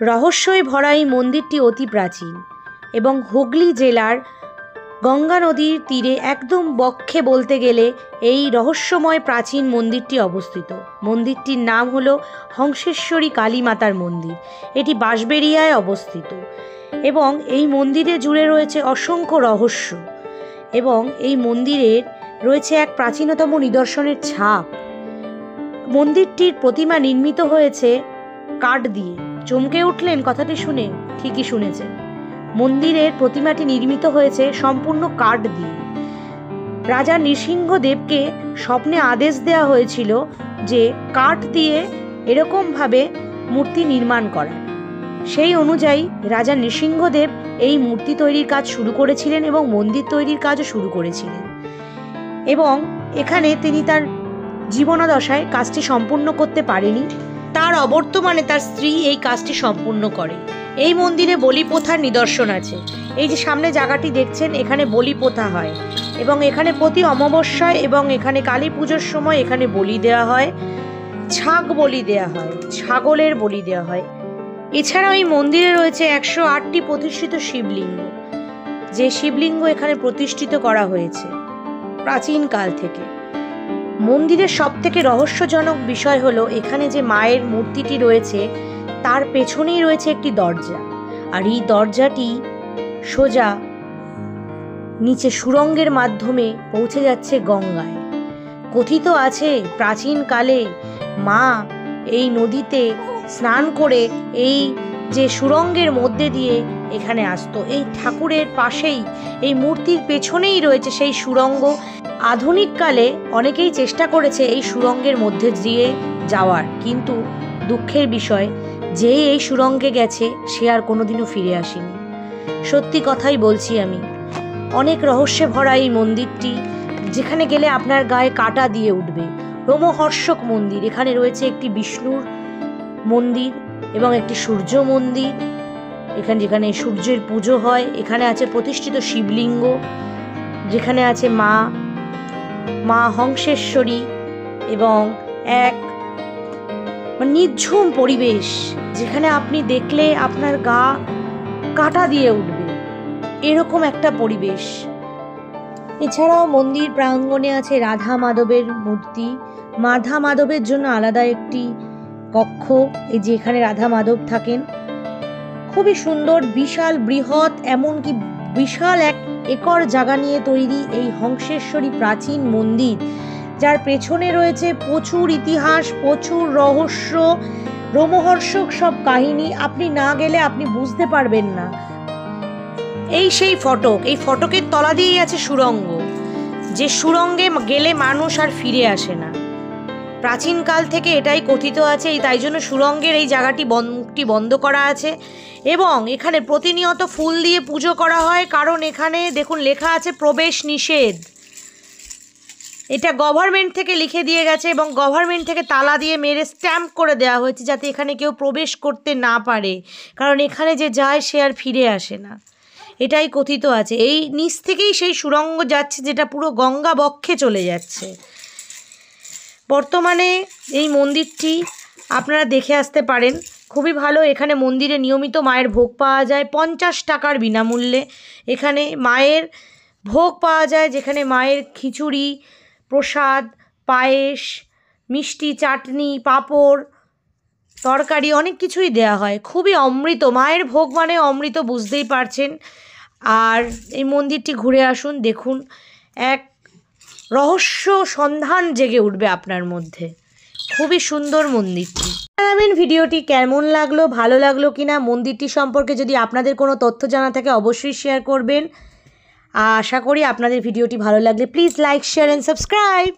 রহস্যই ভরা এই মন্দিরটি অতি প্রাচীন এবং হুগলি জেলার গঙ্গা নদীর তীরে একদম বক্ষে বলতে গেলে এই রহস্যময় প্রাচীন মন্দিরটি অবস্থিত। মন্দিরটির নাম হলো হংসেশ্বরী কালী মাতার মন্দির। এটি বাঁশবেড়িয়ায় অবস্থিত এবং এই মন্দিরে জুড়ে রয়েছে অসংখ্য রহস্য এবং এই মন্দিরের রয়েছে এক প্রাচীনতম নিদর্শনের ছাপ। মন্দিরটির প্রতিমা নির্মিত হয়েছে কাঠ দিয়ে। চমকে উঠলেন কথাটি শুনে? ঠিকই শুনেছেন, মন্দিরের প্রতিমাটি নির্মিত হয়েছে সম্পূর্ণ কাঠ দিয়ে। রাজা নৃসিংহদেবকে স্বপ্নে আদেশ দেওয়া হয়েছিল যে কাঠ দিয়ে এরকমভাবে মূর্তি নির্মাণ করা। সেই অনুযায়ী রাজা নৃসিংহদেব এই মূর্তি তৈরির কাজ শুরু করেছিলেন এবং মন্দির তৈরির কাজও শুরু করেছিলেন এবং এখানে তিনি তার জীবনাদশায় কাজটি সম্পূর্ণ করতে পারেনি। তার অবর্তমানে তার স্ত্রী এই কাজটি সম্পূর্ণ করে। এই মন্দিরে বলি প্রথার নিদর্শন আছে। এই যে সামনে জায়গাটি দেখছেন, এখানে বলি প্রথা হয় এবং এখানে প্রতি অমাবস্যায় এবং এখানে কালী পুজোর সময় এখানে বলি দেওয়া হয়, ছাগ বলি দেওয়া হয়, ছাগলের বলি দেওয়া হয়। এছাড়াও এই মন্দিরে রয়েছে 108টি প্রতিষ্ঠিত শিবলিঙ্গ, যে শিবলিঙ্গ এখানে প্রতিষ্ঠিত করা হয়েছে প্রাচীন কাল থেকে। মন্দিরের সবথেকে রহস্যজনক বিষয় হলো এখানে যে মায়ের মূর্তিটি রয়েছে তার পেছনেই রয়েছে একটি দরজা, আর এই দরজাটি সোজা নিচে সুড়ঙ্গের মাধ্যমে পৌঁছে যাচ্ছে গঙ্গায়। কথিত আছে প্রাচীনকালে মা এই নদীতে স্নান করে এই যে সুড়ঙ্গের মধ্যে দিয়ে এখানে আসতো। এই ঠাকুরের পাশেই, এই মূর্তির পেছনেই রয়েছে সেই সুড়ঙ্গ। আধুনিককালে অনেকেই চেষ্টা করেছে এই সুড়ঙ্গের মধ্যে দিয়ে যাওয়ার, কিন্তু দুঃখের বিষয় যে এই সুড়ঙ্গে গেছে সে আর কোনোদিনও ফিরে আসেনি। সত্যি কথাই বলছি আমি। অনেক রহস্যে ভরা এই মন্দিরটি, যেখানে গেলে আপনার গায়ে কাঁটা দিয়ে উঠবে। রোমহর্ষক মন্দির। এখানে রয়েছে একটি বিষ্ণুর মন্দির এবং একটি সূর্য মন্দির, যেখানে সূর্যের পুজো হয়। এখানে আছে প্রতিষ্ঠিত শিবলিঙ্গ, যেখানে আছে মা হংসেশ্বরী এবং এক নিঝুম পরিবেশ, যেখানে আপনি দেখলে আপনার গা কাঁটা দিয়ে উঠবে, এরকম একটা পরিবেশ। এছাড়াও মন্দির প্রাঙ্গণে আছে রাধা মাধবের মূর্তি। রাধা মাধবের জন্য আলাদা একটি কক্ষ, এই যে এখানে রাধা মাধব থাকেন। খুবই সুন্দর, বিশাল বৃহৎ, এমনকি বিশাল 1 একর জায়গা নিয়ে তৈরি এই হংসেশ্বরী প্রাচীন মন্দির, যার পেছনে রয়েছে প্রচুর ইতিহাস, প্রচুর রহস্য, রোমহর্ষক সব কাহিনী। আপনি না গেলে আপনি বুঝতে পারবেন না। এই সেই ফটক, এই ফটকের তলা দিয়েই আছে সুড়ঙ্গ, যে সুড়ঙ্গে গেলে মানুষ আর ফিরে আসে না। প্রাচীনকাল থেকে এটাই কথিত আছে, তাই জন্য সুড়ঙ্গের এই জায়গাটি বন্ধ করা আছে এবং এখানে প্রতিনিয়ত ফুল দিয়ে পুজো করা হয়, কারণ এখানে দেখুন লেখা আছে প্রবেশ নিষেধ। এটা গভর্নমেন্ট থেকে লিখে দিয়ে গেছে এবং গভর্নমেন্ট থেকে তালা দিয়ে মেরে স্ট্যাম্প করে দেওয়া হয়েছে যাতে এখানে কেউ প্রবেশ করতে না পারে, কারণ এখানে যে যায় সে আর ফিরে আসে না। এটাই কথিত আছে। এই নিচ থেকেই সেই সুড়ঙ্গ যাচ্ছে, যেটা পুরো গঙ্গা বক্ষে চলে যাচ্ছে। বর্তমানে এই মন্দিরটি আপনারা দেখে আসতে পারেন, খুবই ভালো। এখানে মন্দিরে নিয়মিত মায়ের ভোগ পাওয়া যায় 50 টাকার বিনামূল্যে। এখানে মায়ের ভোগ পাওয়া যায়, যেখানে মায়ের খিচুড়ি, প্রসাদ, পায়েস, মিষ্টি, চাটনি, পাঁপড়, তরকারি, অনেক কিছুই দেয়া হয়। খুবই অমৃত, মায়ের ভোগ মানে অমৃত, বুঝতেই পারছেন। আর এই মন্দিরটি ঘুরে আসুন, দেখুন, এক রহস্য সন্ধান জেগে উঠবে আপনার মধ্যে। খুবই সুন্দর মন্দিরটি। জানাবেন ভিডিওটি কেমন লাগলো, ভালো লাগলো কিনা। মন্দিরটি সম্পর্কে যদি আপনাদের কোনো তথ্য জানা থাকে অবশ্যই শেয়ার করবেন। আশা করি আপনাদের ভিডিওটি ভালো লাগলে please like, share and subscribe.